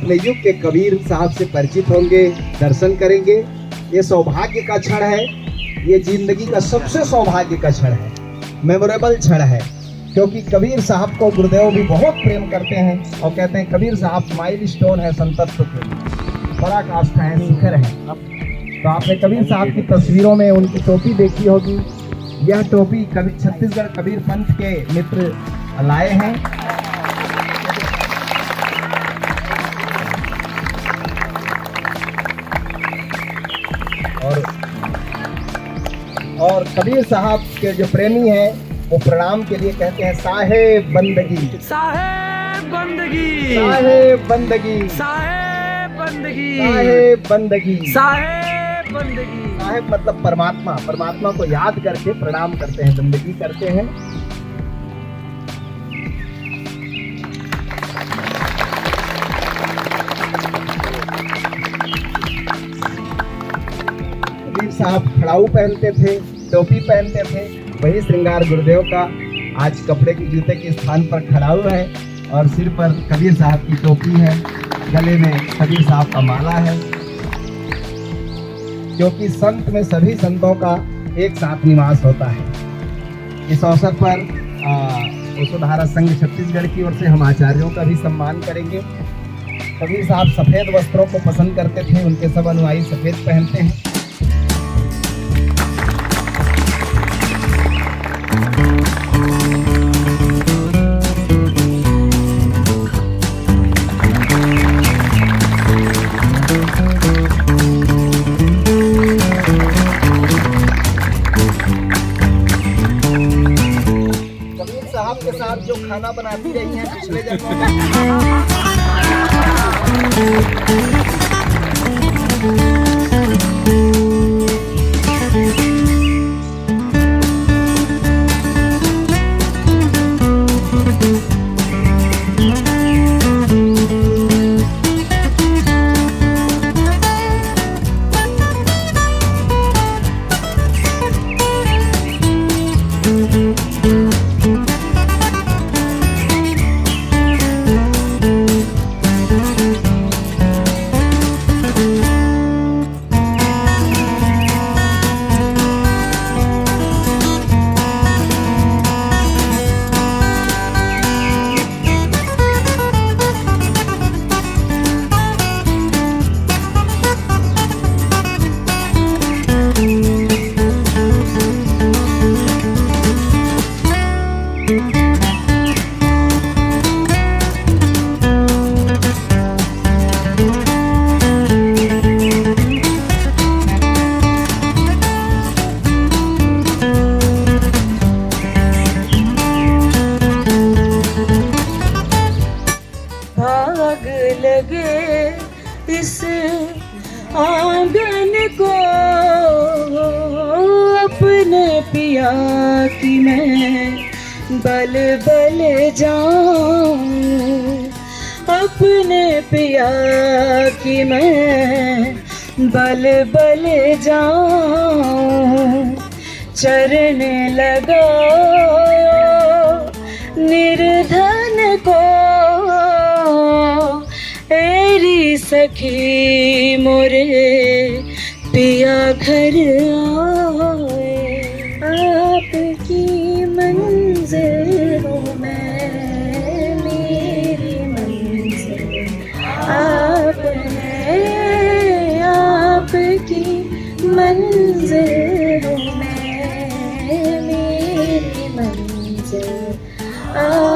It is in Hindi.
अपने युग के कबीर साहब से परिचित होंगे, दर्शन करेंगे। ये सौभाग्य का क्षण है, ये जिंदगी का सबसे सौभाग्य का क्षण है, मेमोरेबल क्षण है, क्योंकि कबीर साहब को गुरुदेव भी बहुत प्रेम करते हैं और कहते हैं कबीर साहब माइलस्टोन है संतत्व के, पराकाष्ठा है, शिखर है। तो आपने कबीर साहब की तस्वीरों में उनकी टोपी देखी होगी। यह टोपी छत्तीसगढ़ कबीर पंथ के मित्र लाए हैं। और कबीर साहब के जो प्रेमी हैं वो प्रणाम के लिए कहते हैं साहेब बंदगी, साहेब बंदगी, साहेब बंदगी, साहेब बंदगी, साहेब बंदगी, साहेब बंदगी। साहेब मतलब परमात्मा, परमात्मा को याद करके प्रणाम करते हैं, बंदगी करते हैं। कबीर साहब खड़ाऊ पहनते थे, टोपी पहनते थे, वही श्रृंगार गुरुदेव का आज कपड़े की जूते के स्थान पर खड़ाऊ है और सिर पर कबीर साहब की टोपी है, गले में कबीर साहब का माला है, क्योंकि संत में सभी संतों का एक साथ निवास होता है। इस अवसर पर वसुधारा संघ छत्तीसगढ़ की ओर से हम आचार्यों का भी सम्मान करेंगे। कबीर साहब सफेद वस्त्रों को पसंद करते थे, उनके सब अनुयायी सफेद पहनते हैं। के साथ जो खाना बनाती रही हैं पिछले जन्मों इस आंगन को अपने पिया की मैं बल बल जाऊं, अपने पिया की मैं बल बल जाऊं। चरण लगा निर्धन को तेरी सखी मोरे पिया घर आए। आपकी मंजिल हूँ मैं, मेरी मंजिल आप है। आपकी मंजिल हूँ मैं, मेरी मंजिल आप